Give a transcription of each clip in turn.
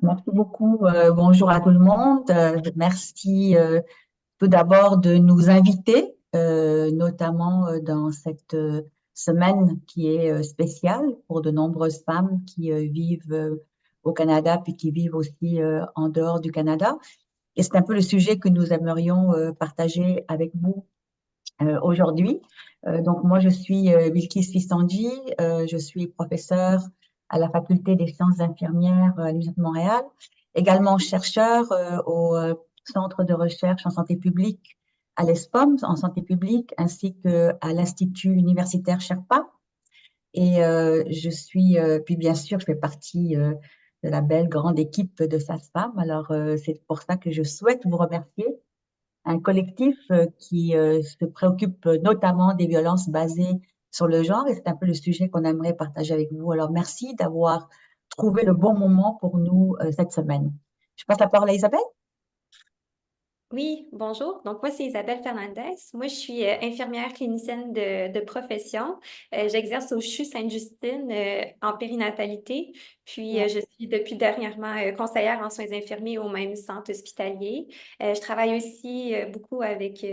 Merci beaucoup. Bonjour à tout le monde. Merci tout d'abord de nous inviter, notamment dans cette semaine qui est spéciale pour de nombreuses femmes qui vivent au Canada puis qui vivent aussi en dehors du Canada. Et c'est un peu le sujet que nous aimerions partager avec vous aujourd'hui. Donc moi, je suis Bilkis Fistandji, je suis professeure à la Faculté des sciences infirmières à l'Université de Montréal, également chercheur au Centre de recherche en santé publique à l'ESPOM en santé publique, ainsi qu'à l'Institut universitaire Sherpa. Et puis bien sûr, je fais partie de la belle grande équipe de SASFAM. Alors, c'est pour ça que je souhaite vous remercier, un collectif qui se préoccupe notamment des violences basées sur le genre, et c'est un peu le sujet qu'on aimerait partager avec vous. Alors, merci d'avoir trouvé le bon moment pour nous cette semaine. Je passe la parole à Isabelle. Oui, bonjour. Donc, moi, c'est Isabelle Fernandez. Moi, je suis infirmière clinicienne de profession. J'exerce au CHU Sainte-Justine en périnatalité. Puis, je suis depuis dernièrement conseillère en soins infirmiers au même centre hospitalier. Je travaille aussi beaucoup avec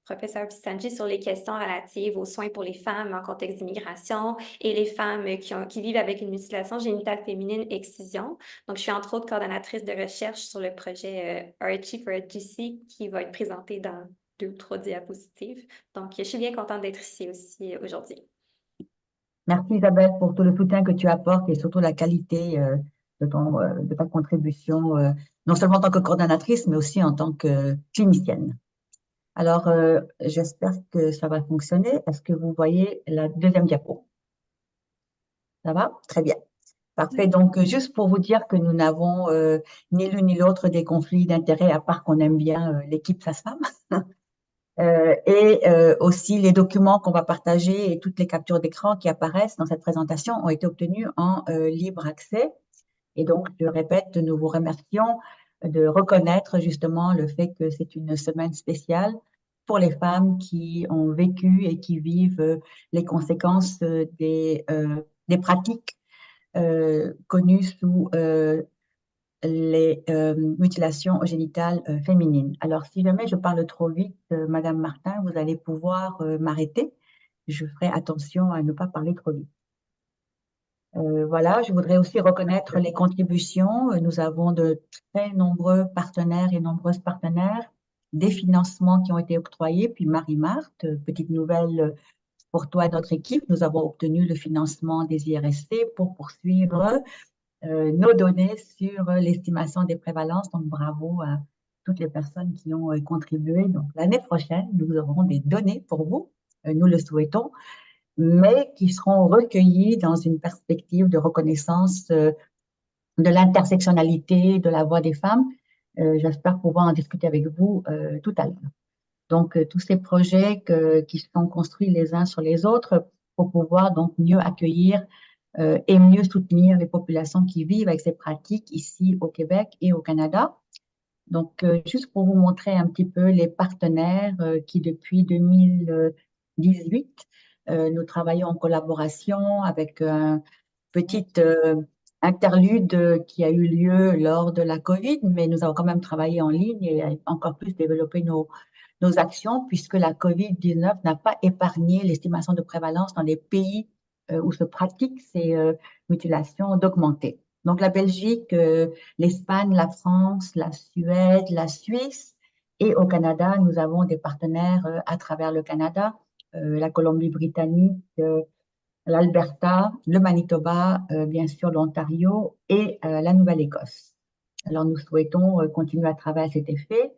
professeur Pistanji sur les questions relatives aux soins pour les femmes en contexte d'immigration et les femmes qui vivent avec une mutilation génitale féminine excision. Donc, je suis entre autres coordonnatrice de recherche sur le projet Archie for GC qui va être présenté dans 2 ou 3 diapositives. Donc, je suis bien contente d'être ici aussi aujourd'hui. Merci Isabelle pour tout le soutien que tu apportes et surtout la qualité de ta contribution, non seulement en tant que coordonnatrice, mais aussi en tant que clinicienne. Alors, j'espère que ça va fonctionner. Est-ce que vous voyez la deuxième diapo? Ça va? Très bien. Parfait. Donc, juste pour vous dire que nous n'avons ni l'une ni l'autre des conflits d'intérêts, à part qu'on aime bien l'équipe FASFAM. Et aussi, les documents qu'on va partager et toutes les captures d'écran qui apparaissent dans cette présentation ont été obtenus en libre accès. Et donc, je répète, nous vous remercions de reconnaître justement le fait que c'est une semaine spéciale pour les femmes qui ont vécu et qui vivent les conséquences des pratiques connues sous les mutilations génitales féminines. Alors, si jamais je parle trop vite, Madame Martin, vous allez pouvoir m'arrêter. Je ferai attention à ne pas parler trop vite. Voilà, je voudrais aussi reconnaître les contributions. Nous avons de très nombreux partenaires et nombreuses partenaires, des financements qui ont été octroyés. Puis Marie-Marthe, petite nouvelle pour toi et notre équipe, nous avons obtenu le financement des IRSC pour poursuivre nos données sur l'estimation des prévalences. Donc, bravo à toutes les personnes qui ont contribué. Donc, l'année prochaine, nous aurons des données pour vous, nous le souhaitons, mais qui seront recueillies dans une perspective de reconnaissance de l'intersectionnalité de la voix des femmes. J'espère pouvoir en discuter avec vous tout à l'heure. Donc, tous ces projets qui sont construits les uns sur les autres pour pouvoir donc mieux accueillir et mieux soutenir les populations qui vivent avec ces pratiques ici au Québec et au Canada. Donc, juste pour vous montrer un petit peu les partenaires qui, depuis 2018, nous travaillons en collaboration avec un petit interlude qui a eu lieu lors de la COVID, mais nous avons quand même travaillé en ligne et encore plus développé nos actions, puisque la COVID-19 n'a pas épargné l'estimation de prévalence dans les pays où se pratiquent ces mutilations d'augmenter. Donc la Belgique, l'Espagne, la France, la Suède, la Suisse et au Canada, nous avons des partenaires à travers le Canada, la Colombie-Britannique, l'Alberta, le Manitoba, bien sûr l'Ontario et la Nouvelle-Écosse. Alors nous souhaitons continuer à travailler à cet effet.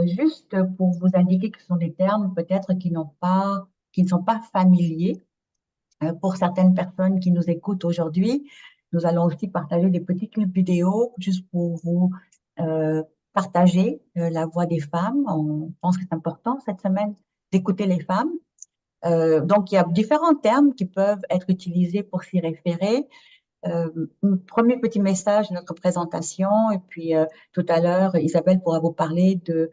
Juste pour vous indiquer que ce sont des termes peut-être qui ne sont pas familiers pour certaines personnes qui nous écoutent aujourd'hui. Nous allons aussi partager des petits clips vidéo juste pour vous partager la voix des femmes. On pense que c'est important cette semaine d'écouter les femmes. Donc, il y a différents termes qui peuvent être utilisés pour s'y référer. Un premier petit message de notre présentation, et puis tout à l'heure, Isabelle pourra vous parler de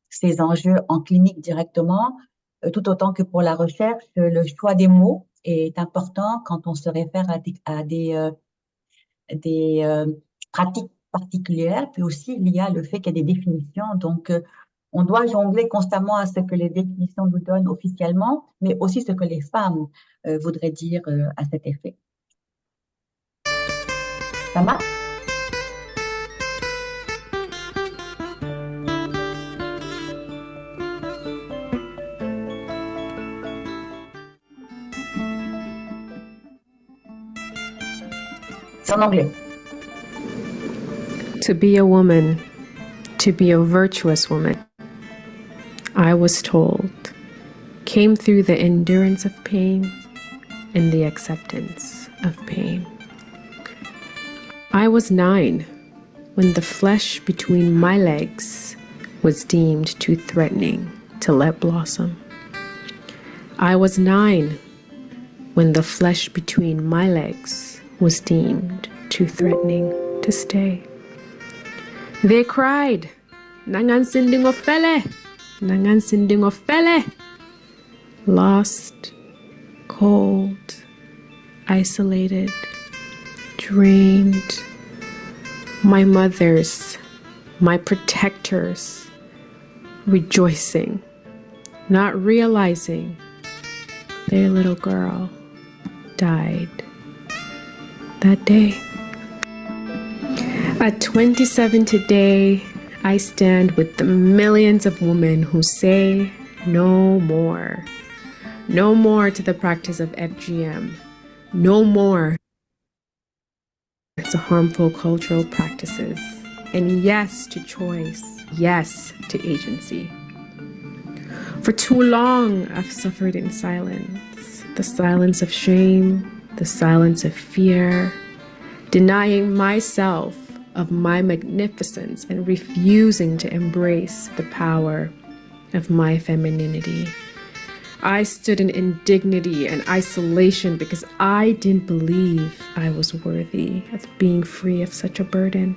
ces enjeux en clinique directement, tout autant que pour la recherche. Le choix des mots est important quand on se réfère à des pratiques particulière, puis aussi il y a le fait qu'il y a des définitions. Donc, on doit jongler constamment à ce que les définitions nous donnent officiellement, mais aussi ce que les femmes voudraient dire à cet effet. Ça marche? C'est en anglais. To be a woman, to be a virtuous woman, I was told, came through the endurance of pain and the acceptance of pain. I was 9 when the flesh between my legs was deemed too threatening to let blossom. I was 9 when the flesh between my legs was deemed too threatening to stay. They cried, "Nangan sinding ofele, nangan sinding ofele." Lost, cold, isolated, drained. My mothers, my protectors, rejoicing, not realizing their little girl died that day. At 27 today, I stand with the millions of women who say no more. No more to the practice of FGM. No more to harmful cultural practices. And yes to choice. Yes to agency. For too long, I've suffered in silence. The silence of shame, the silence of fear, denying myself of my magnificence and refusing to embrace the power of my femininity. I stood in indignity and isolation because I didn't believe I was worthy of being free of such a burden.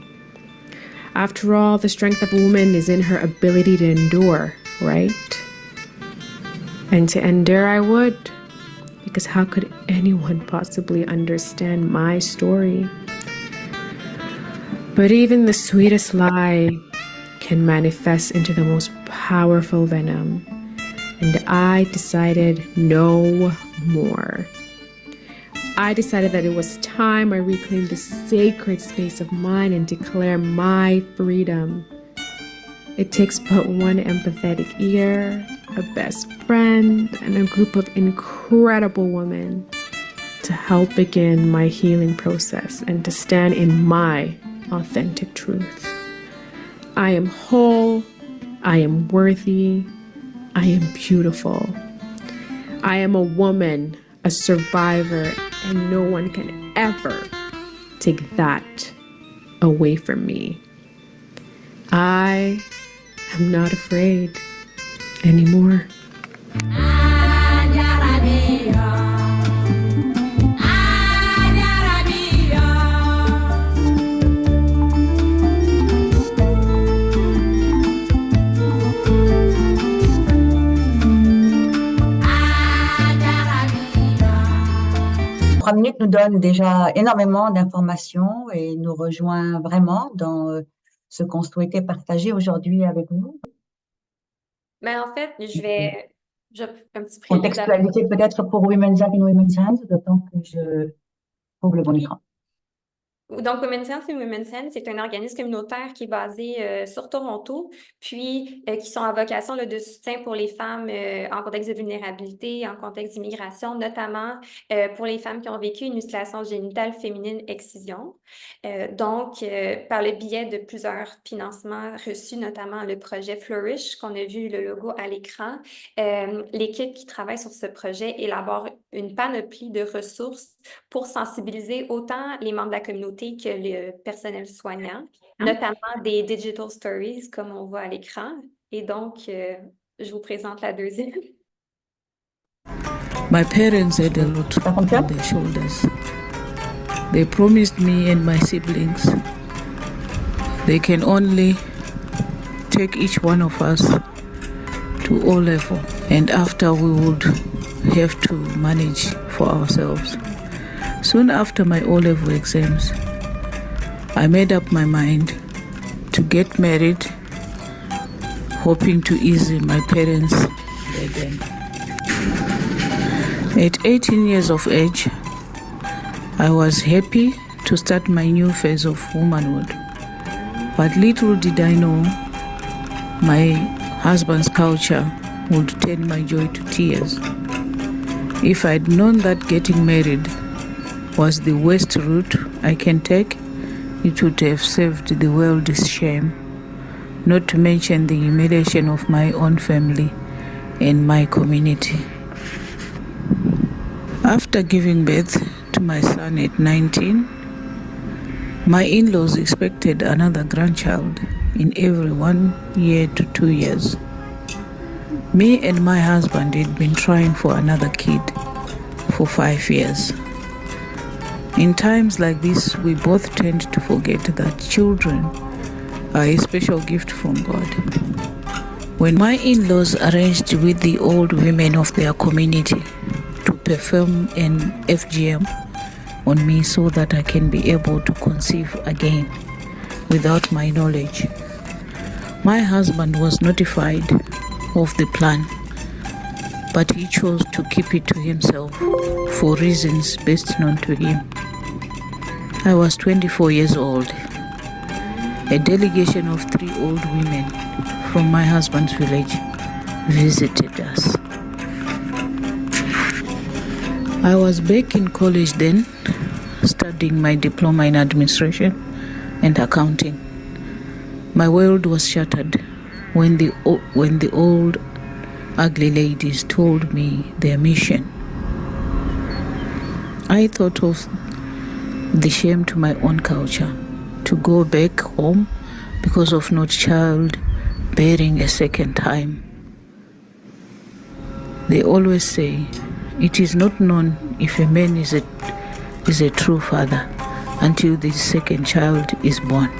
After all, the strength of a woman is in her ability to endure, right? And to endure I would, because how could anyone possibly understand my story? But even the sweetest lie can manifest into the most powerful venom. And I decided no more. I decided that it was time I reclaim the sacred space of mine and declare my freedom. It takes but one empathetic ear, a best friend, and a group of incredible women to help begin my healing process and to stand in my authentic truth. I am whole, I am worthy, I am beautiful. I am a woman, a survivor, and no one can ever take that away from me. I am not afraid anymore. Trois minutes nous donne déjà énormément d'informations et nous rejoint vraiment dans ce qu'on souhaitait partager aujourd'hui avec vous. Mais en fait, je un petit prélude Contextualité peut-être pour Women's Health and Women's Hands, d'autant que je ouvre le bon écran. Donc, Women's Health and Women's Hands, c'est un organisme communautaire qui est basé sur Toronto, puis qui sont à vocation de soutien pour les femmes en contexte de vulnérabilité, en contexte d'immigration, notamment pour les femmes qui ont vécu une mutilation génitale féminine excision. Donc, par le biais de plusieurs financements reçus, notamment le projet Flourish, qu'on a vu le logo à l'écran, l'équipe qui travaille sur ce projet élabore une panoplie de ressources pour sensibiliser autant les membres de la communauté que le personnel soignant, notamment des digital stories, comme on voit à l'écran. Et donc, je vous présente la deuxième. My parents had a lot on their shoulders. They promised me and my siblings they can only take each one of us to O level, and after we would have to manage for ourselves. Soon after my O level exams, I made up my mind to get married, hoping to ease my parents' burden. At 18 years of age, I was happy to start my new phase of womanhood. But little did I know my husband's culture would turn my joy to tears. If I'd known that getting married was the worst route I can take, it would have saved the world's shame, not to mention the humiliation of my own family and my community. After giving birth to my son at 19, my in-laws expected another grandchild in every 1 year to 2 years. Me and my husband had been trying for another kid for 5 years. In times like this, we both tend to forget that children are a special gift from God. When my in-laws arranged with the old women of their community to perform an FGM on me so that I can be able to conceive again without my knowledge, my husband was notified of the plan, but he chose to keep it to himself for reasons best known to him. I was 24 years old. A delegation of 3 old women from my husband's village visited us. I was back in college then, studying my diploma in administration and accounting. My world was shattered when the old ugly ladies told me their mission. I thought of the shame to my own culture, to go back home because of not childbearing a second time. They always say it is not known if a man is a true father until the second child is born.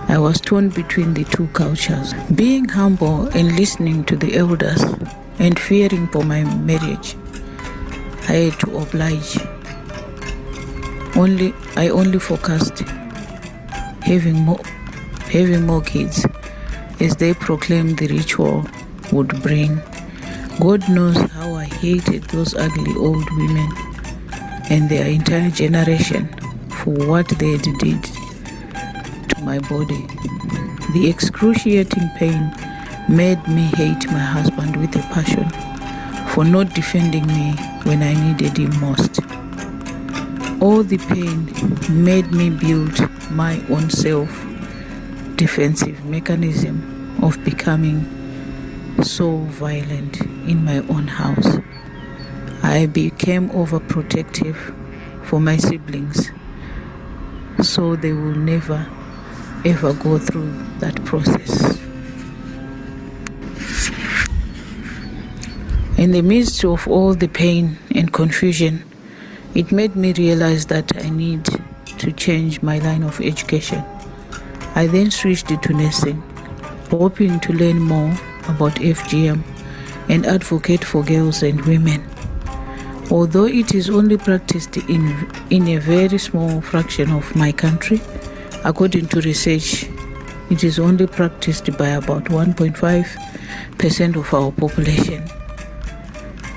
I was torn between the two cultures, being humble and listening to the elders and fearing for my marriage. I had to oblige. I only focused having more kids as they proclaimed the ritual would bring. God knows how I hated those ugly old women and their entire generation for what they did to my body. The excruciating pain made me hate my husband with a passion for not defending me when I needed him most. All the pain made me build my own self-defensive mechanism of becoming so violent in my own house. I became overprotective for my siblings, so they will never ever go through that process. In the midst of all the pain and confusion, it made me realize that I need to change my line of education. I then switched to nursing, hoping to learn more about FGM and advocate for girls and women. Although it is only practiced in a very small fraction of my country, according to research, it is only practiced by about 1.5% of our population.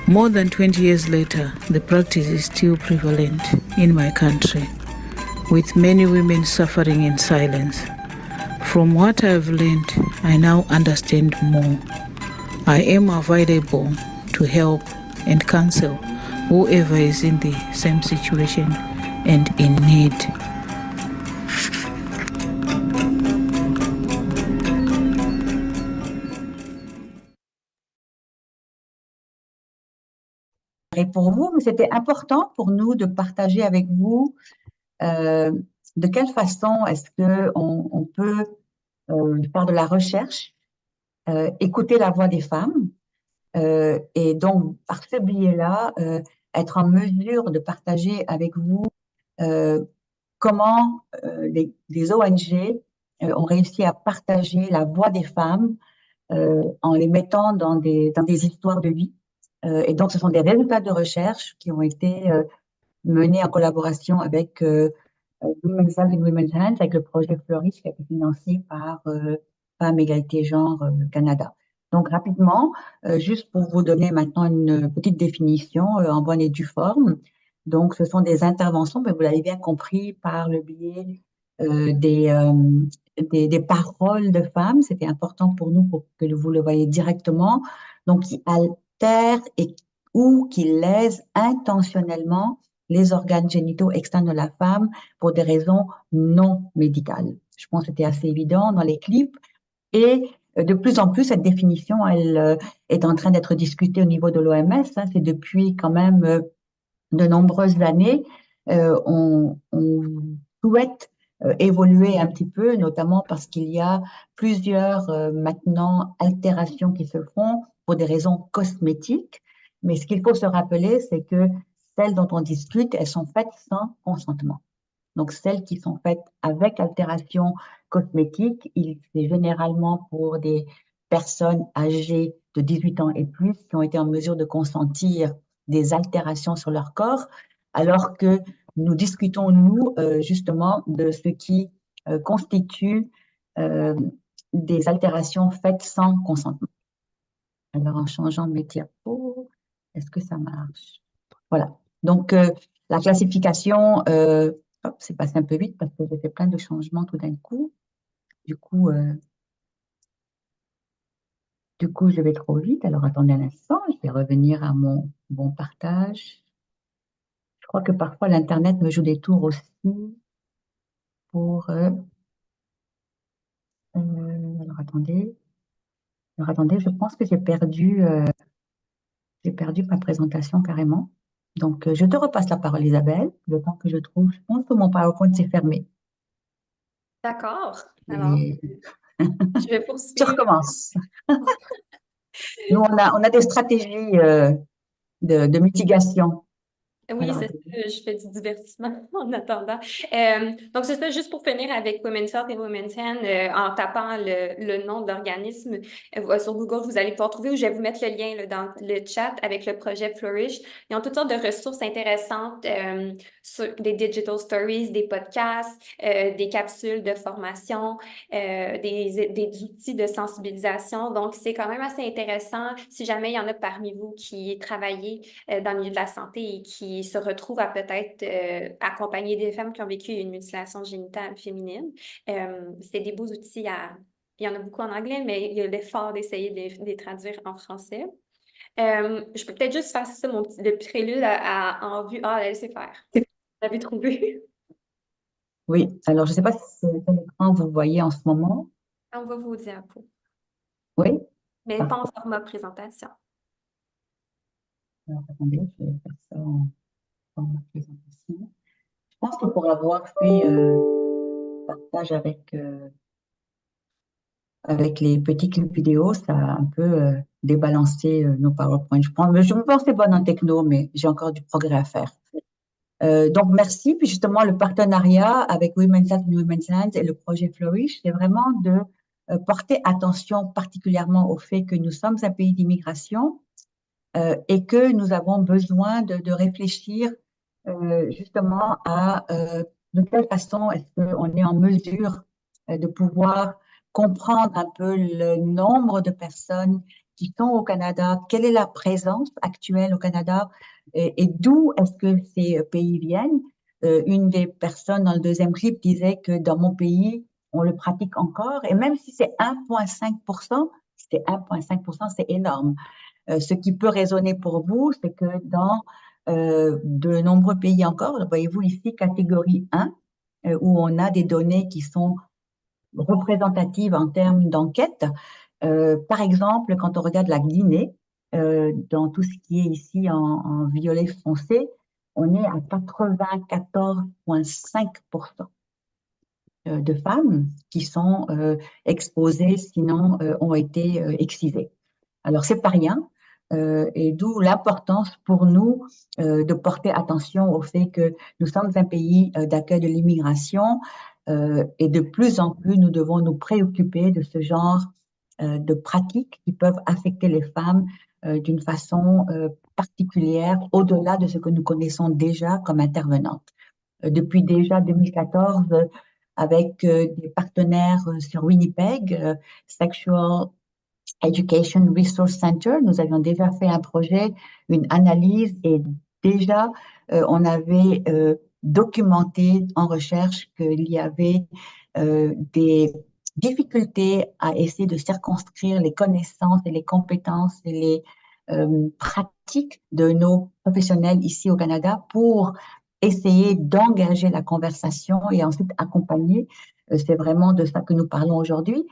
More than 20 years later, the practice is still prevalent in my country, with many women suffering in silence. From what I've learned, I now understand more. I am available to help and counsel whoever is in the same situation and in need. Et pour vous, mais c'était important pour nous de partager avec vous de quelle façon est-ce qu'on peut, par de la recherche, écouter la voix des femmes et donc, par ce biais-là, être en mesure de partager avec vous comment les ONG ont réussi à partager la voix des femmes en les mettant dans des histoires de vie. Et donc, ce sont des résultats de recherche qui ont été menés en collaboration avec Women's Health and Women's Hands avec le projet Flourish qui a été financé par Femmes Égalité Genre Canada. Donc, rapidement, juste pour vous donner maintenant une petite définition en bonne et due forme. Donc, ce sont des interventions, mais vous l'avez bien compris, par le biais des paroles de femmes. C'était important pour nous pour que vous le voyez directement. Donc, qui altèrent ou qui lèsent intentionnellement les organes génitaux externes de la femme pour des raisons non médicales. Je pense que c'était assez évident dans les clips. Et de plus en plus, cette définition, elle est en train d'être discutée au niveau de l'OMS. C'est depuis quand même de nombreuses années. On souhaite évoluer un petit peu, notamment parce qu'il y a plusieurs maintenant altérations qui se font pour des raisons cosmétiques. Mais ce qu'il faut se rappeler, c'est que celles dont on discute, elles sont faites sans consentement. Donc, celles qui sont faites avec altération cosmétique, c'est généralement pour des personnes âgées de 18 ans et plus qui ont été en mesure de consentir des altérations sur leur corps, alors que nous discutons, nous, justement, de ce qui constitue des altérations faites sans consentement. Alors, en changeant de métier, est-ce que ça marche? Voilà. Donc, la classification, c'est passé un peu vite parce que j'ai fait plein de changements tout d'un coup. Du coup, je vais trop vite. Alors, attendez un instant, je vais revenir à mon bon partage. Je crois que parfois, l'Internet me joue des tours aussi pour… alors, attendez. Je pense que j'ai perdu ma présentation carrément. Donc, je te repasse la parole, Isabelle, le temps que je trouve. Je pense que mon PowerPoint s'est fermé. D'accord. Alors, Et je vais je poursuivre. recommence. Nous, on a des stratégies de mitigation. Oui, Alors, c'est ça, je fais du divertissement en attendant. Donc, c'est ça, juste pour finir avec Women's Health et Women's Hand, en tapant le nom de l'organisme sur Google, vous allez pouvoir trouver, ou je vais vous mettre le lien là, dans le chat avec le projet Flourish. Ils ont toutes sortes de ressources intéressantes, sur des digital stories, des podcasts, des capsules de formation, des outils de sensibilisation. Donc, c'est quand même assez intéressant si jamais il y en a parmi vous qui travaillez dans le milieu de la santé et qui se retrouvent à peut-être accompagner des femmes qui ont vécu une mutilation génitale féminine. C'est des beaux outils Il y en a beaucoup en anglais, mais il y a l'effort d'essayer de les traduire en français. Je peux peut-être juste faire ça, le prélude en vue. Ah, laissez faire. Vous l'avez trouvé? oui, alors je ne sais pas si c'est quel écran vous voyez en ce moment. On va vous dire après. Oui, Mais pas en format présentation. alors attendez, je vais faire ça en format présentation. Je pense que pour avoir fait partage avec les petits clips vidéo, ça a un peu débalancé nos PowerPoint. Je me pensais bonne en techno, mais j'ai encore du progrès à faire. Donc, merci. Puis justement, le partenariat avec Women's Health and Women's Hands et le projet Flourish, c'est vraiment de porter attention particulièrement au fait que nous sommes un pays d'immigration et que nous avons besoin de réfléchir justement à de quelle façon est-ce qu'on est en mesure de pouvoir comprendre un peu le nombre de personnes qui sont au Canada, quelle est la présence actuelle au Canada et d'où est-ce que ces pays viennent. Une des personnes dans le deuxième clip disait que dans mon pays, on le pratique encore et même si c'est 1,5%, c'est énorme. Ce qui peut résonner pour vous, c'est que dans de nombreux pays encore, voyez-vous ici, catégorie 1, où on a des données qui sont représentatives en termes d'enquête. Par exemple, quand on regarde la Guinée, dans tout ce qui est ici en violet foncé, on est à 94,5% de femmes qui sont exposées, sinon ont été excisées. Alors, c'est pas rien, et d'où l'importance pour nous de porter attention au fait que nous sommes un pays d'accueil de l'immigration et de plus en plus, nous devons nous préoccuper de ce genre de pratiques qui peuvent affecter les femmes d'une façon particulière, au-delà de ce que nous connaissons déjà comme intervenantes. depuis déjà 2014 avec des partenaires sur Winnipeg, Sexual Education Resource Center. Nous avions déjà fait un projet, une analyse et déjà on avait documenté en recherche qu'il y avait des difficultés à essayer de circonscrire les connaissances et les compétences et les pratiques de nos professionnels ici au Canada pour essayer d'engager la conversation et ensuite accompagner. C'est vraiment de ça que nous parlons aujourd'hui.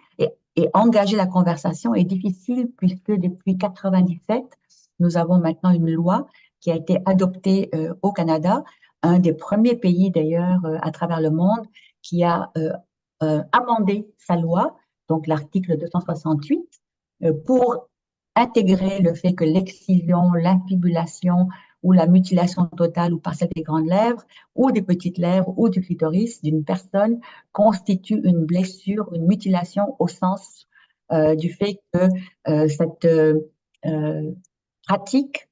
Et engager la conversation est difficile puisque depuis 97, nous avons maintenant une loi qui a été adoptée au Canada, un des premiers pays d'ailleurs à travers le monde qui a amendé sa loi, donc l'article 268, pour intégrer le fait que l'excision, l'infibulation ou la mutilation totale ou partielle des grandes lèvres ou des petites lèvres ou du clitoris d'une personne constitue une blessure, une mutilation au sens du fait que cette pratique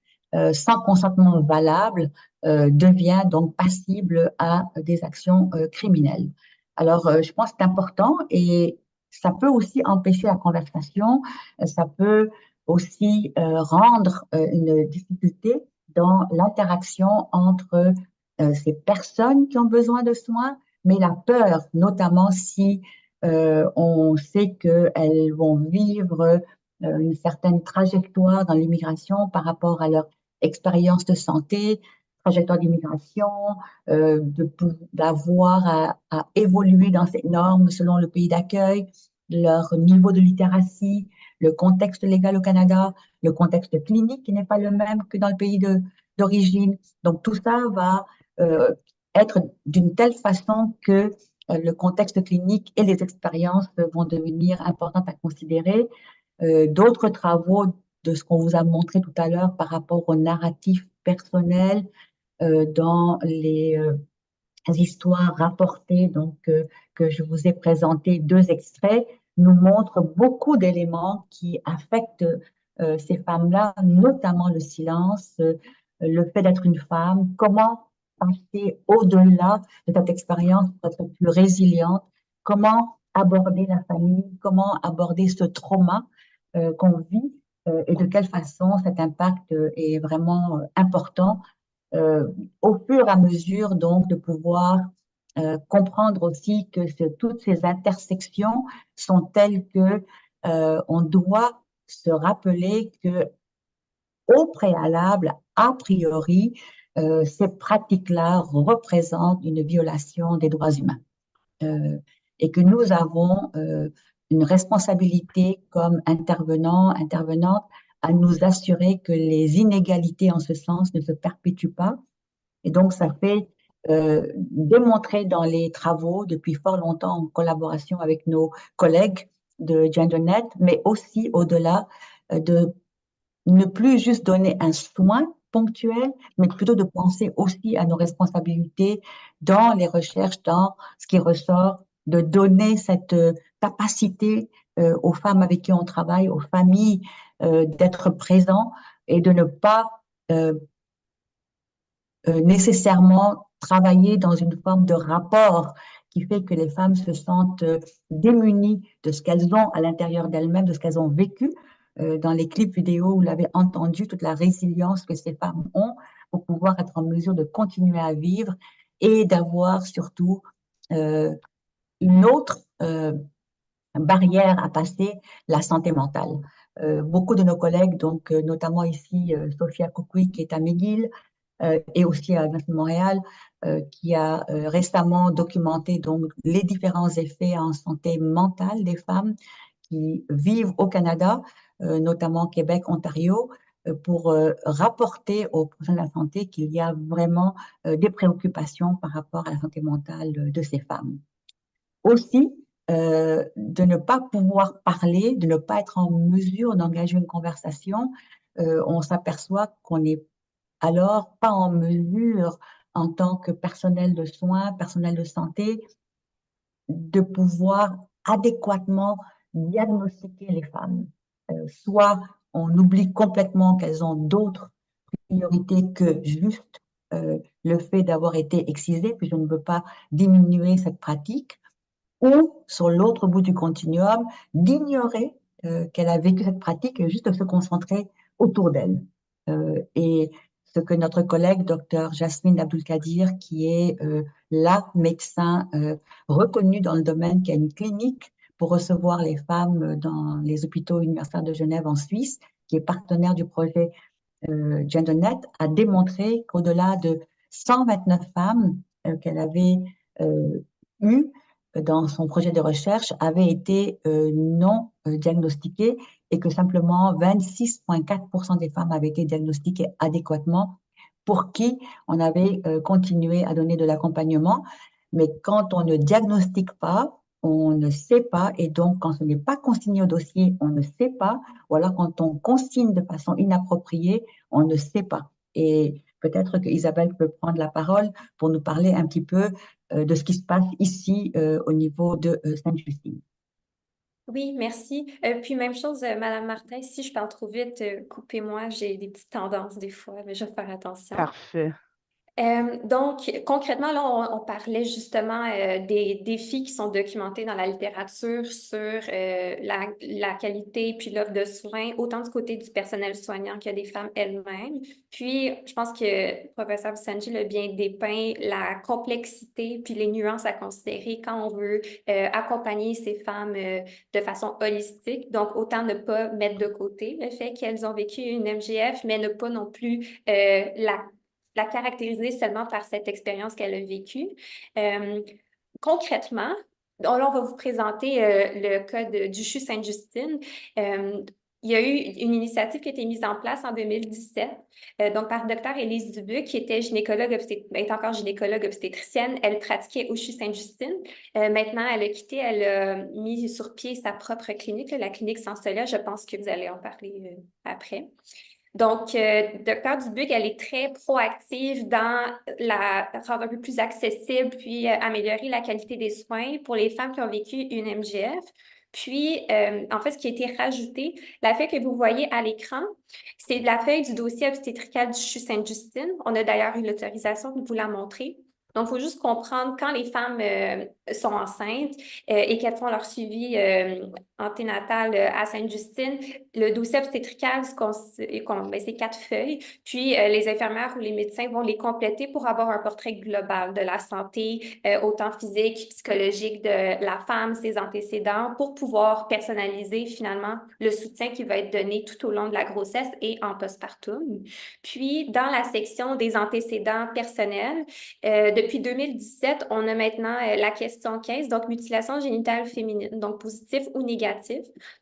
sans consentement valable devient donc passible à des actions criminelles. Alors, je pense que c'est important et ça peut aussi empêcher la conversation, ça peut aussi rendre une difficulté dans l'interaction entre ces personnes qui ont besoin de soins, mais la peur, notamment si on sait qu'elles vont vivre une certaine trajectoire dans l'immigration par rapport à leur expérience de santé, trajectoire d'immigration, d'avoir à évoluer dans ces normes selon le pays d'accueil, leur niveau de littératie, le contexte légal au Canada, le contexte clinique qui n'est pas le même que dans le pays d'origine. Donc tout ça va être d'une telle façon que le contexte clinique et les expériences vont devenir importantes à considérer. D'autres travaux de ce qu'on vous a montré tout à l'heure par rapport au narratif personnel dans les histoires rapportées, donc que je vous ai présenté deux extraits, nous montrent beaucoup d'éléments qui affectent ces femmes-là, notamment le silence, le fait d'être une femme, comment passer au-delà de cette expérience pour être plus résiliente, comment aborder la famille, comment aborder ce trauma qu'on vit et de quelle façon cet impact est vraiment important au fur et à mesure donc de pouvoir comprendre aussi que toutes ces intersections sont telles que on doit se rappeler que au préalable, a priori, ces pratiques-là représentent une violation des droits humains et que nous avons une responsabilité comme intervenants, intervenantes, à nous assurer que les inégalités en ce sens ne se perpétuent pas. Et donc, ça fait démontrer dans les travaux depuis fort longtemps en collaboration avec nos collègues de GenderNet, mais aussi au-delà de ne plus juste donner un soin ponctuel, mais plutôt de penser aussi à nos responsabilités dans les recherches, dans ce qui ressort, de donner cette capacité aux femmes avec qui on travaille, aux familles, d'être présents et de ne pas nécessairement travailler dans une forme de rapport qui fait que les femmes se sentent démunies de ce qu'elles ont à l'intérieur d'elles-mêmes, de ce qu'elles ont vécu. Dans les clips vidéo, vous l'avez entendu, toute la résilience que ces femmes ont pour pouvoir être en mesure de continuer à vivre et d'avoir surtout une autre barrière à passer, la santé mentale. Beaucoup de nos collègues, donc notamment ici Sophia Koukoui qui est à McGill, et aussi à l'Université de Montréal, qui a récemment documenté donc les différents effets en santé mentale des femmes qui vivent au Canada, notamment Québec, Ontario, pour rapporter aux professionnels de la santé qu'il y a vraiment des préoccupations par rapport à la santé mentale de ces femmes. Aussi, de ne pas pouvoir parler, de ne pas être en mesure d'engager une conversation, on s'aperçoit qu'on n'est alors pas en mesure, en tant que personnel de soins, personnel de santé, de pouvoir adéquatement diagnostiquer les femmes. Soit on oublie complètement qu'elles ont d'autres priorités que juste le fait d'avoir été excisée, puis je ne veux pas diminuer cette pratique, ou sur l'autre bout du continuum, d'ignorer qu'elle a vécu cette pratique et juste de se concentrer autour d'elle. Et ce que notre collègue, docteur Jasmine Abdul-Kadir, qui est la médecin reconnue dans le domaine, qui a une clinique pour recevoir les femmes dans les hôpitaux universitaires de Genève en Suisse, qui est partenaire du projet GenderNet, a démontré qu'au-delà de 129 femmes qu'elle avait eues dans son projet de recherche avaient été non diagnostiquées et que simplement 26,4% des femmes avaient été diagnostiquées adéquatement, pour qui on avait continué à donner de l'accompagnement. Mais quand on ne diagnostique pas, on ne sait pas, et donc quand ce n'est pas consigné au dossier, on ne sait pas, ou alors quand on consigne de façon inappropriée, on ne sait pas. Et peut-être que Isabelle peut prendre la parole pour nous parler un petit peu de ce qui se passe ici au niveau de Sainte-Justine. Oui, merci. Puis même chose, Madame Martin, si je parle trop vite, coupez-moi, j'ai des petites tendances des fois, mais je vais faire attention. Parfait. Donc, concrètement, là, on parlait justement des défis qui sont documentés dans la littérature sur la qualité puis l'offre de soins, autant du côté du personnel soignant que des femmes elles-mêmes. Puis, je pense que le professeur Visanji l'a bien dépeint, la complexité puis les nuances à considérer quand on veut accompagner ces femmes de façon holistique. Donc, autant ne pas mettre de côté le fait qu'elles ont vécu une MGF, mais ne pas non plus la caractériser seulement par cette expérience qu'elle a vécue. Concrètement, là, on va vous présenter le cas du CHU Sainte-Justine. Il y a eu une initiative qui a été mise en place en 2017, donc par Dr. Élise Dubuc, qui était est encore gynécologue obstétricienne. Elle pratiquait au CHU Sainte-Justine. Maintenant, elle a quitté, elle a mis sur pied sa propre clinique, la clinique Sansolia. Je pense que vous allez en parler après. Donc, Dr. Dubuc, elle est très proactive dans la rendre un peu plus accessible, puis améliorer la qualité des soins pour les femmes qui ont vécu une MGF. Puis, en fait, ce qui a été rajouté, la feuille que vous voyez à l'écran, c'est la feuille du dossier obstétrical du CHU Sainte-Justine. On a d'ailleurs eu l'autorisation de vous la montrer. Donc, il faut juste comprendre quand les femmes sont enceintes et qu'elles font leur suivi anténatal à Sainte-Justine, le dossier obstétrical, c'est 4 feuilles, puis les infirmières ou les médecins vont les compléter pour avoir un portrait global de la santé, autant physique, psychologique de la femme, ses antécédents, pour pouvoir personnaliser finalement le soutien qui va être donné tout au long de la grossesse et en postpartum. Puis, dans la section des antécédents personnels, depuis 2017, on a maintenant la question 15, donc mutilation génitale féminine, donc positif ou négatif.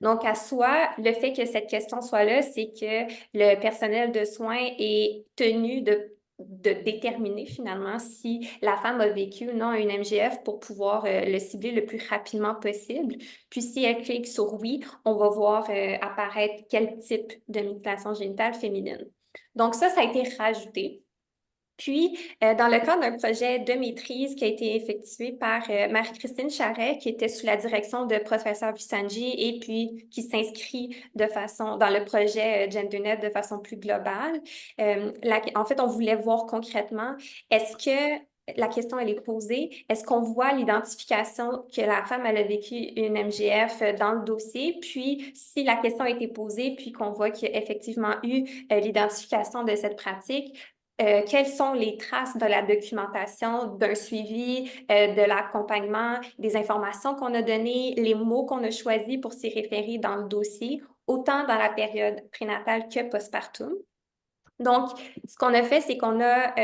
Donc, à soi, le fait que cette question soit là, c'est que le personnel de soins est tenu de déterminer finalement si la femme a vécu ou non une MGF pour pouvoir le cibler le plus rapidement possible. Puis, si elle clique sur oui, on va voir apparaître quel type de mutilation génitale féminine. Donc, ça a été rajouté. Puis, dans le cadre d'un projet de maîtrise qui a été effectué par Marie-Christine Charret, qui était sous la direction de professeur Visanji et puis qui s'inscrit dans le projet GenderNet de façon plus globale. En fait, on voulait voir concrètement, est-ce que la question, elle est posée, est-ce qu'on voit l'identification que la femme, elle a vécu une MGF dans le dossier? Puis, si la question a été posée, puis qu'on voit qu'il y a effectivement eu l'identification de cette pratique, quelles sont les traces de la documentation, d'un suivi, de l'accompagnement, des informations qu'on a données, les mots qu'on a choisis pour s'y référer dans le dossier, autant dans la période prénatale que postpartum. Donc, ce qu'on a fait, c'est qu'on a,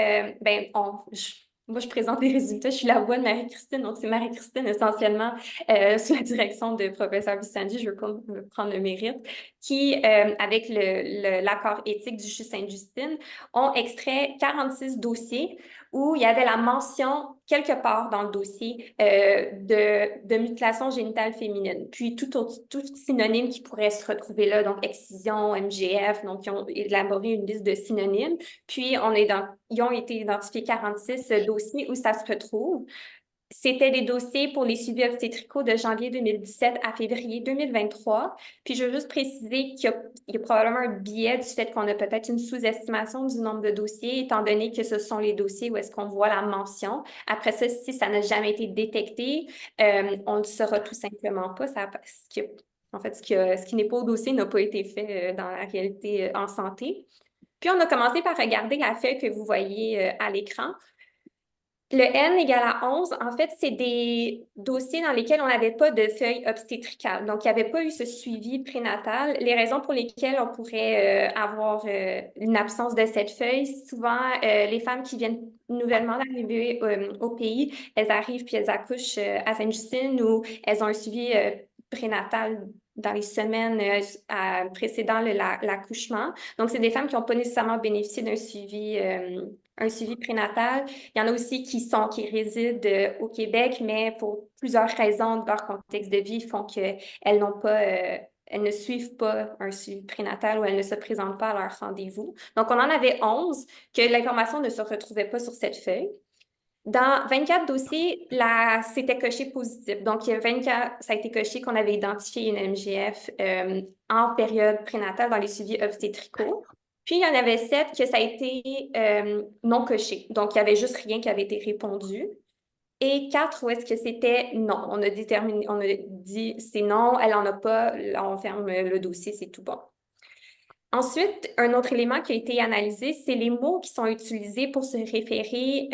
moi, je présente les résultats. Je suis la voix de Marie-Christine. Donc, c'est Marie-Christine essentiellement sous la direction de professeur Visanji, je veux prendre le mérite, qui, avec l'accord éthique du CHU Sainte-Justine, ont extrait 46 dossiers où il y avait la mention quelque part dans le dossier de mutilation génitale féminine. Puis, tout synonyme qui pourrait se retrouver là, donc excision, MGF, donc ils ont élaboré une liste de synonymes. Puis, ils ont été identifiés 46 dossiers où ça se retrouve. C'était des dossiers pour les suivis obstétricaux de janvier 2017 à février 2023. Puis, je veux juste préciser qu'il y a probablement un biais du fait qu'on a peut-être une sous-estimation du nombre de dossiers, étant donné que ce sont les dossiers où est-ce qu'on voit la mention. Après ça, si ça n'a jamais été détecté, on ne le saura tout simplement pas. En fait, ce qui n'est pas au dossier n'a pas été fait dans la réalité en santé. Puis, on a commencé par regarder la feuille que vous voyez à l'écran. Le N égale à 11, en fait, c'est des dossiers dans lesquels on n'avait pas de feuille obstétricale. Donc, il n'y avait pas eu ce suivi prénatal. Les raisons pour lesquelles on pourrait avoir une absence de cette feuille, souvent, les femmes qui viennent nouvellement d'arriver au pays, elles arrivent puis elles accouchent à Sainte-Justine ou elles ont un suivi prénatal dans les semaines précédant l'accouchement. Donc, c'est des femmes qui n'ont pas nécessairement bénéficié d'un suivi prénatal. Il y en a aussi qui résident au Québec, mais pour plusieurs raisons de leur contexte de vie font qu'elles n'ont pas, elles ne suivent pas un suivi prénatal ou elles ne se présentent pas à leur rendez-vous. Donc, on en avait 11 que l'information ne se retrouvait pas sur cette feuille. Dans 24 dossiers, c'était coché positif. Donc, 24, ça a été coché qu'on avait identifié une MGF en période prénatale dans les suivis obstétricaux. Puis, il y en avait 7 que ça a été non coché. Donc, il n'y avait juste rien qui avait été répondu. Et 4 où est-ce que c'était non. On a dit c'est non, elle n'en a pas, là, on ferme le dossier, c'est tout bon. Ensuite, un autre élément qui a été analysé, c'est les mots qui sont utilisés pour se référer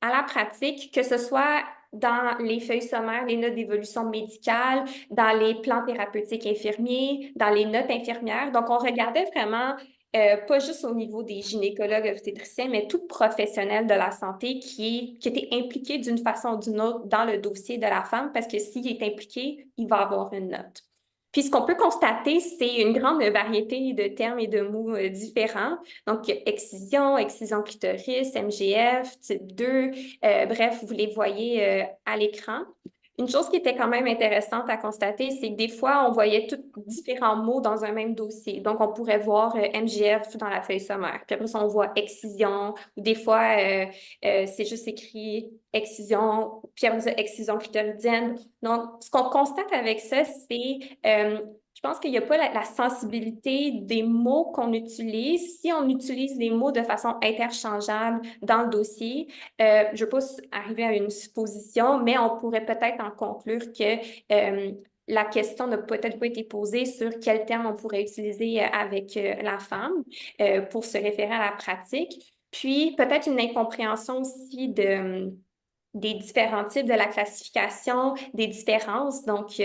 à la pratique, que ce soit dans les feuilles sommaires, les notes d'évolution médicale, dans les plans thérapeutiques infirmiers, dans les notes infirmières. Donc, on regardait vraiment pas juste au niveau des gynécologues obstétriciens, mais tout professionnel de la santé qui était impliqué d'une façon ou d'une autre dans le dossier de la femme, parce que s'il est impliqué, il va avoir une note. Puis, ce qu'on peut constater, c'est une grande variété de termes et de mots différents. Donc, excision, excision clitoris, MGF, type 2, bref, vous les voyez à l'écran. Une chose qui était quand même intéressante à constater, c'est que des fois, on voyait tous différents mots dans un même dossier. Donc, on pourrait voir MGF dans la feuille sommaire. Puis après ça, on voit excision. Ou des fois, c'est juste écrit excision, puis après ça, excision clitoridienne. Donc, ce qu'on constate avec ça, c'est je pense qu'il n'y a pas la sensibilité des mots qu'on utilise. Si on utilise les mots de façon interchangeable dans le dossier, je ne veux pas arriver à une supposition, mais on pourrait peut-être en conclure que la question n'a peut-être pas été posée sur quel terme on pourrait utiliser avec la femme pour se référer à la pratique. Puis, peut-être une incompréhension aussi des différents types de la classification, des différences, donc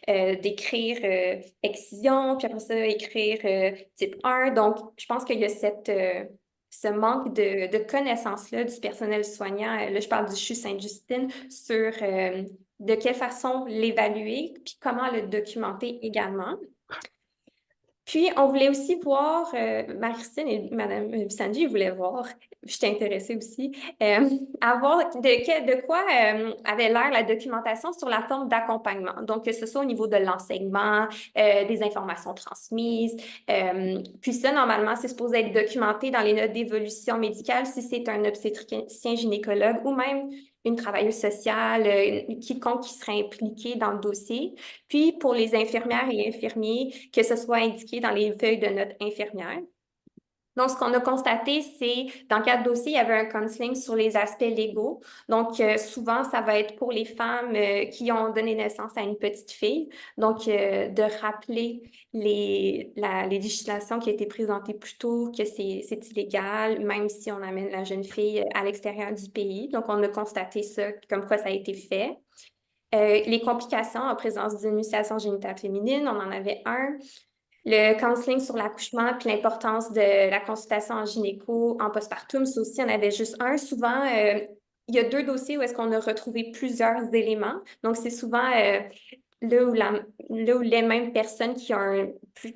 d'écrire excision, puis après ça, écrire type 1. Donc, je pense qu'il y a ce manque de connaissances-là du personnel soignant, là je parle du CHU Sainte-Justine, sur de quelle façon l'évaluer, puis comment le documenter également. Puis, on voulait aussi voir, Marie-Christine et Mme Sanji voulaient voir, j'étais intéressée aussi, à voir de quoi avait l'air la documentation sur la forme d'accompagnement. Donc, que ce soit au niveau de l'enseignement, des informations transmises. Puis ça, normalement, c'est supposé être documenté dans les notes d'évolution médicale si c'est un obstétricien gynécologue ou même une travailleuse sociale, quiconque qui serait impliqué dans le dossier. Puis, pour les infirmières et infirmiers, que ce soit indiqué dans les feuilles de notes infirmières. Donc, ce qu'on a constaté, c'est dans 4 dossiers, il y avait un counseling sur les aspects légaux. Donc, souvent, ça va être pour les femmes qui ont donné naissance à une petite fille. Donc, de rappeler les législations qui a été présentée plus tôt, que c'est illégal, même si on amène la jeune fille à l'extérieur du pays. Donc, on a constaté ça, comme quoi ça a été fait. Les complications en présence d'une mutilation génitale féminine, on en avait un. Le counseling sur l'accouchement puis l'importance de la consultation en gynéco, en postpartum, ça aussi, on avait juste un. Souvent, il y a 2 dossiers où est-ce qu'on a retrouvé plusieurs éléments. Donc, c'est souvent là où les mêmes personnes qui ont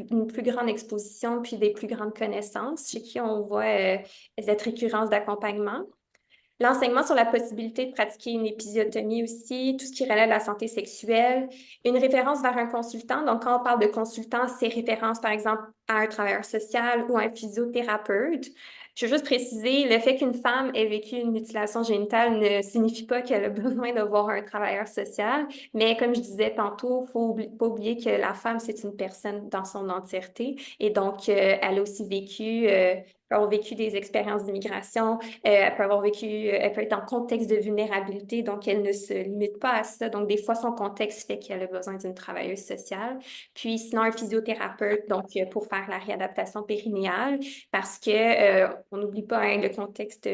une plus grande exposition puis des plus grandes connaissances, chez qui on voit cette récurrence d'accompagnement. L'enseignement sur la possibilité de pratiquer une épisiotomie aussi, tout ce qui relève de la santé sexuelle, une référence vers un consultant. Donc, quand on parle de consultant, c'est référence, par exemple, à un travailleur social ou à un physiothérapeute. Je veux juste préciser, le fait qu'une femme ait vécu une mutilation génitale ne signifie pas qu'elle a besoin de voir un travailleur social, mais comme je disais tantôt, faut pas oublier que la femme, c'est une personne dans son entièreté et donc elle a aussi vécu, peut avoir vécu des expériences d'immigration, elle peut avoir vécu, elle peut être en contexte de vulnérabilité, donc elle ne se limite pas à ça. Donc, des fois, son contexte fait qu'elle a besoin d'une travailleuse sociale. Puis, sinon, un physiothérapeute, donc pour faire la réadaptation périnéale, parce que on n'oublie pas hein, le contexte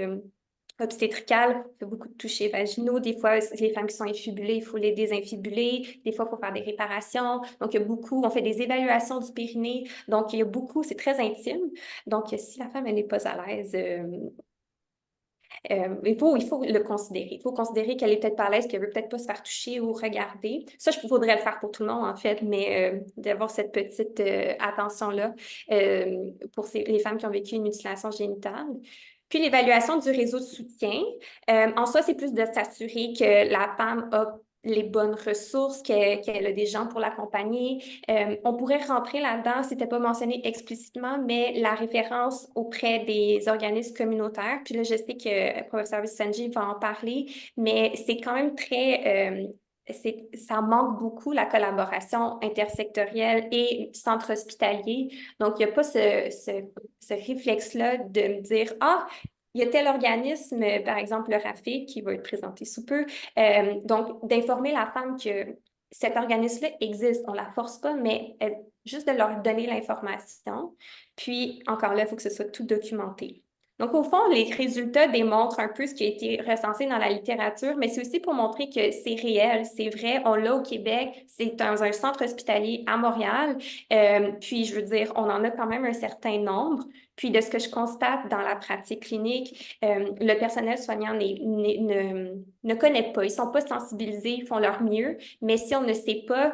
obstétrical, il y a beaucoup de touchés vaginaux. Des fois, les femmes qui sont infibulées, il faut les désinfibuler. Des fois, il faut faire des réparations. Donc, il y a beaucoup, on fait des évaluations du périnée. Donc, il y a beaucoup, c'est très intime. Donc, si la femme, elle n'est pas à l'aise, il faut le considérer. Il faut considérer qu'elle est peut-être pas à l'aise, qu'elle veut peut-être pas se faire toucher ou regarder. Ça, je voudrais le faire pour tout le monde, en fait, mais d'avoir cette petite attention-là pour les femmes qui ont vécu une mutilation génitale. Puis l'évaluation du réseau de soutien. En soi, c'est plus de s'assurer que la femme a les bonnes ressources, qu'elle a des gens pour l'accompagner. On pourrait rentrer là-dedans, c'était pas mentionné explicitement, mais la référence auprès des organismes communautaires. Puis là, je sais que professeur Sanji va en parler, mais c'est quand même très... ça manque beaucoup la collaboration intersectorielle et centre hospitalier. Donc, il n'y a pas ce réflexe-là de me dire, ah, il y a tel organisme, par exemple le RAFIC, qui va être présenté sous peu. Donc, d'informer la femme que cet organisme-là existe. On ne la force pas, mais juste de leur donner l'information. Puis, encore là, il faut que ce soit tout documenté. Donc, au fond, les résultats démontrent un peu ce qui a été recensé dans la littérature, mais c'est aussi pour montrer que c'est réel, c'est vrai, on l'a au Québec, c'est dans un centre hospitalier à Montréal, puis je veux dire, on en a quand même un certain nombre. Puis de ce que je constate dans la pratique clinique, le personnel soignant ne connaît pas, ils ne sont pas sensibilisés, ils font leur mieux, mais si on ne sait pas,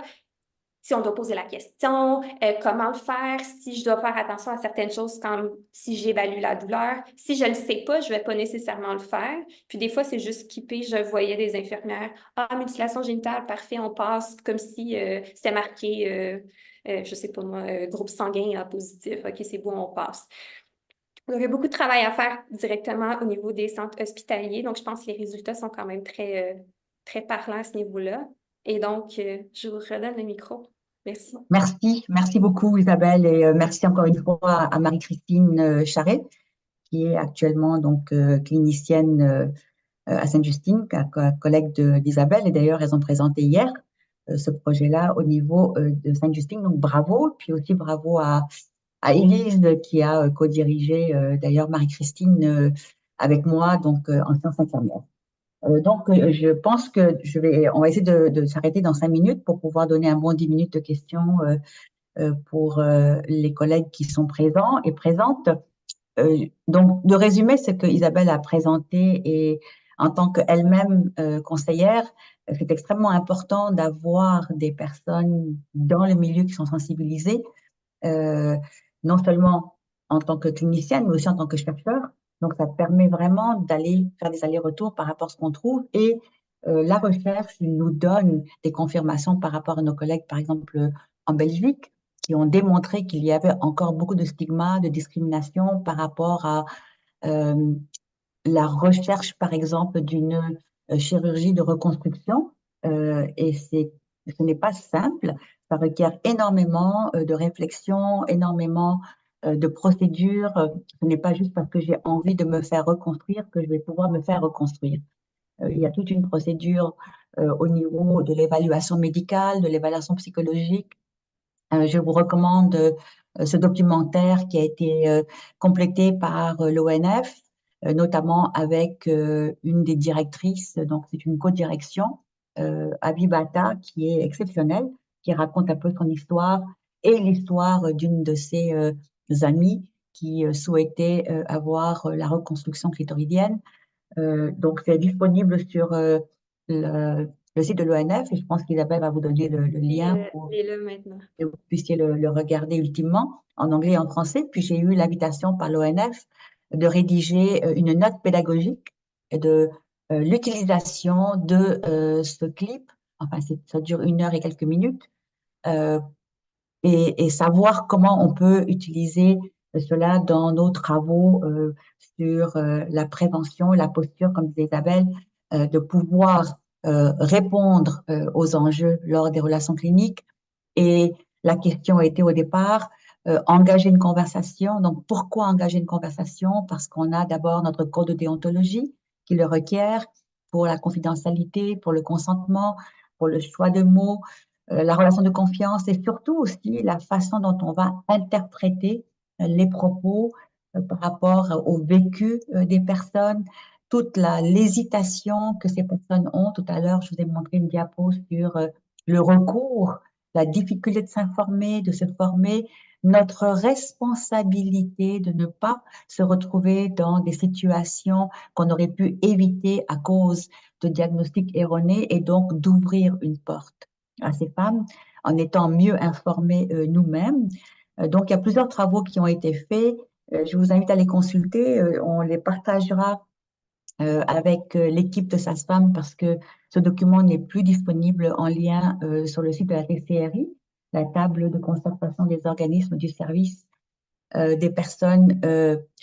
si on doit poser la question, comment le faire, si je dois faire attention à certaines choses comme si j'évalue la douleur. Si je ne le sais pas, je ne vais pas nécessairement le faire. Puis des fois, c'est juste skipper. Je voyais des infirmières. Ah, mutilation génitale, parfait, on passe comme si c'était marqué, je ne sais pas moi, groupe sanguin A positif. OK, c'est bon, on passe. Donc, il y a beaucoup de travail à faire directement au niveau des centres hospitaliers. Donc, je pense que les résultats sont quand même très, très parlants à ce niveau-là. Et donc, je vous redonne le micro. Merci. Merci beaucoup Isabelle et merci encore une fois à Marie-Christine Charret qui est actuellement donc clinicienne à Sainte-Justine, collègue d'Isabelle et d'ailleurs elles ont présenté hier ce projet-là au niveau de Sainte-Justine, donc bravo, puis aussi bravo à Élise qui a co-dirigé d'ailleurs Marie-Christine avec moi donc en sciences infirmières. Donc, je pense que on va essayer de s'arrêter dans 5 minutes pour pouvoir donner un bon 10 minutes de questions pour les collègues qui sont présents et présentes. Donc, de résumer ce que Isabelle a présenté et en tant qu'elle-même conseillère, c'est extrêmement important d'avoir des personnes dans le milieu qui sont sensibilisées, non seulement en tant que clinicienne, mais aussi en tant que chercheur. Donc, ça permet vraiment d'aller faire des allers-retours par rapport à ce qu'on trouve et la recherche nous donne des confirmations par rapport à nos collègues, par exemple en Belgique, qui ont démontré qu'il y avait encore beaucoup de stigmas, de discrimination par rapport à la recherche, par exemple, d'une chirurgie de reconstruction. Et ce n'est pas simple, ça requiert énormément de réflexion, énormément de procédures. Ce n'est pas juste parce que j'ai envie de me faire reconstruire que je vais pouvoir me faire reconstruire. Il y a toute une procédure au niveau de l'évaluation médicale, de l'évaluation psychologique. Je vous recommande ce documentaire qui a été complété par l'ONF, notamment avec une des directrices, donc c'est une co-direction, Abibata, qui est exceptionnelle, qui raconte un peu son histoire et l'histoire d'une de ses amies qui souhaitait avoir la reconstruction clitoridienne. Donc, c'est disponible sur le site de l'ONF et je pense qu'Isabelle va vous donner le lien pour là maintenant. que vous puissiez le regarder ultimement en anglais et en français. Puis j'ai eu l'invitation par l'ONF de rédiger une note pédagogique de l'utilisation de ce clip. Enfin, ça dure 1 heure et quelques minutes. euh, et savoir comment on peut utiliser cela dans nos travaux sur la prévention, la posture, comme disait Isabelle, de pouvoir répondre aux enjeux lors des relations cliniques. Et la question était au départ, engager une conversation. Donc, pourquoi engager une conversation? Parce qu'on a d'abord notre code de déontologie qui le requiert pour la confidentialité, pour le consentement, pour le choix de mots, la relation de confiance et surtout aussi la façon dont on va interpréter les propos par rapport au vécu des personnes, toute l'hésitation que ces personnes ont. Tout à l'heure, je vous ai montré une diapo sur le recours, la difficulté de s'informer, de se former, notre responsabilité de ne pas se retrouver dans des situations qu'on aurait pu éviter à cause de diagnostics erronés et donc d'ouvrir une porte à ces femmes en étant mieux informés nous-mêmes. Donc, il y a plusieurs travaux qui ont été faits. Je vous invite à les consulter. On les partagera avec l'équipe de Sasfam parce que ce document n'est plus disponible en lien sur le site de la TCRI, la table de concertation des organismes du service des personnes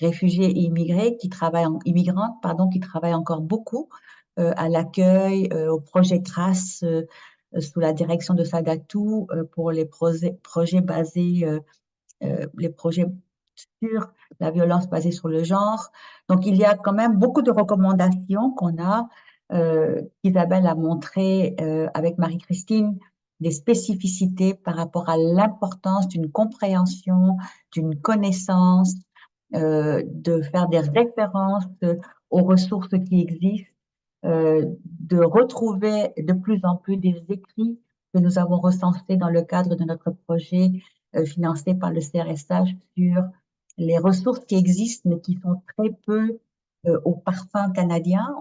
réfugiées et immigrées qui travaillent immigrantes, pardon, qui travaillent encore beaucoup à l'accueil, au projet Trace sous la direction de Sadatou pour les projets basés, les projets sur la violence basée sur le genre. Donc, il y a quand même beaucoup de recommandations qu'on a, qu'Isabelle a montré avec Marie-Christine, des spécificités par rapport à l'importance d'une compréhension, d'une connaissance, de faire des références aux ressources qui existent, de retrouver de plus en plus des écrits que nous avons recensés dans le cadre de notre projet financé par le CRSH sur les ressources qui existent, mais qui sont très peu au parfum canadien.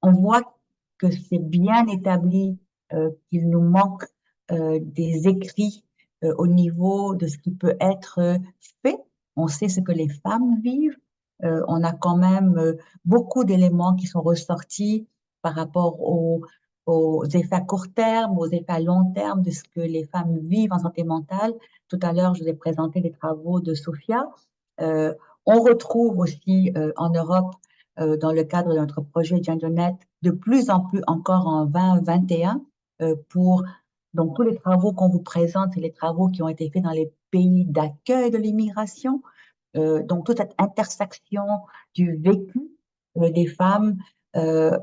On voit que c'est bien établi qu'il nous manque des écrits au niveau de ce qui peut être fait. On sait ce que les femmes vivent. On a quand même beaucoup d'éléments qui sont ressortis par rapport aux effets à court terme, aux effets à long terme de ce que les femmes vivent en santé mentale. Tout à l'heure, je vous ai présenté les travaux de Sophia. On retrouve aussi en Europe, dans le cadre de notre projet GenderNet, de plus en plus encore en 2021, pour donc tous les travaux qu'on vous présente, c'est les travaux qui ont été faits dans les pays d'accueil de l'immigration. Donc toute cette intersection du vécu des femmes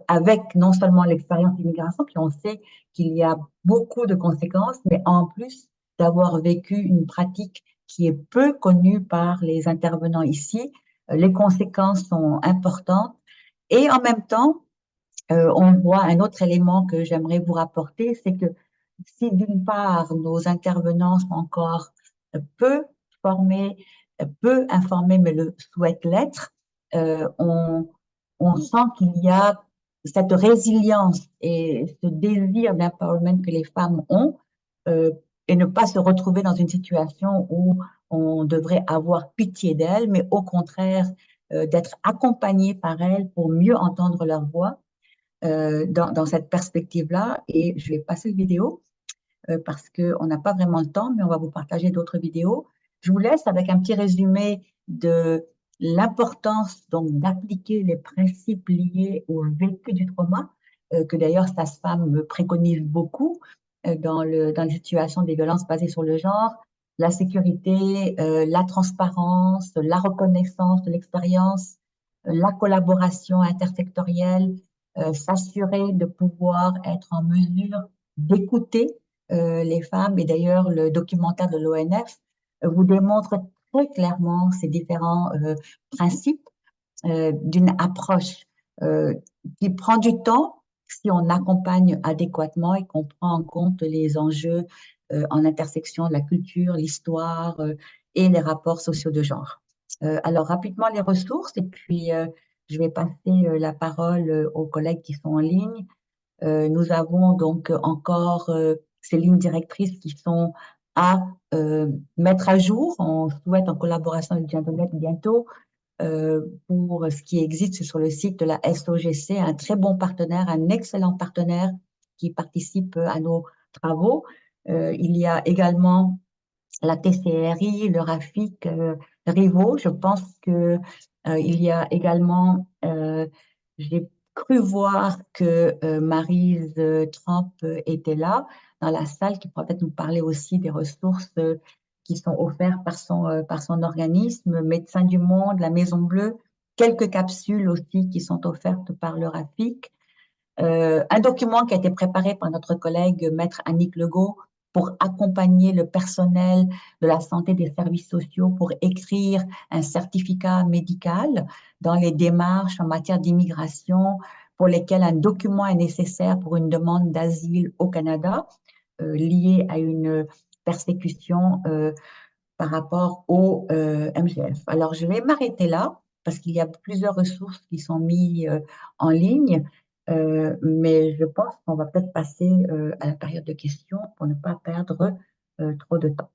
avec non seulement l'expérience d'immigration, puis on sait qu'il y a beaucoup de conséquences, mais en plus d'avoir vécu une pratique qui est peu connue par les intervenants ici, les conséquences sont importantes. Et en même temps, on voit un autre élément que j'aimerais vous rapporter, c'est que si d'une part nos intervenants sont encore peu formés, peu informés, mais le souhaitent l'être, on sent qu'il y a cette résilience et ce désir d'empowerment que les femmes ont et ne pas se retrouver dans une situation où on devrait avoir pitié d'elles, mais au contraire d'être accompagné par elles pour mieux entendre leur voix dans cette perspective-là. Et je vais passer une vidéo parce qu'on n'a pas vraiment le temps, mais on va vous partager d'autres vidéos. Je vous laisse avec un petit résumé de l'importance donc d'appliquer les principes liés au vécu du trauma, que d'ailleurs Sasfam me préconise beaucoup dans les situations des violences basées sur le genre, la sécurité, la transparence, la reconnaissance de l'expérience, la collaboration intersectorielle, s'assurer de pouvoir être en mesure d'écouter les femmes. Et d'ailleurs, le documentaire de l'ONF vous démontre très clairement ces différents principes d'une approche qui prend du temps si on accompagne adéquatement et qu'on prend en compte les enjeux en intersection de la culture, l'histoire et les rapports sociaux de genre. Alors, rapidement, les ressources, et puis je vais passer la parole aux collègues qui sont en ligne. Nous avons donc encore ces lignes directrices qui sont à mettre à jour. On souhaite, en collaboration avec GenderNet bientôt, pour ce qui existe sur le site de la SOGC, un très bon partenaire, un excellent partenaire qui participe à nos travaux. Il y a également la TCRI, le RAFIC, Rivo. Je pense que il y a également, j'ai cru voir que Maryse Trump était là dans la salle, qui pourrait peut-être nous parler aussi des ressources qui sont offertes par son organisme, Médecins du Monde, la Maison Bleue, quelques capsules aussi qui sont offertes par le RAFIC. Un document qui a été préparé par notre collègue Maître Annick Legault pour accompagner le personnel de la santé des services sociaux pour écrire un certificat médical dans les démarches en matière d'immigration pour lesquelles un document est nécessaire pour une demande d'asile au Canada liée à une persécution par rapport au MGF. Alors, je vais m'arrêter là parce qu'il y a plusieurs ressources qui sont mises en ligne, mais je pense qu'on va peut-être passer à la période de questions pour ne pas perdre trop de temps.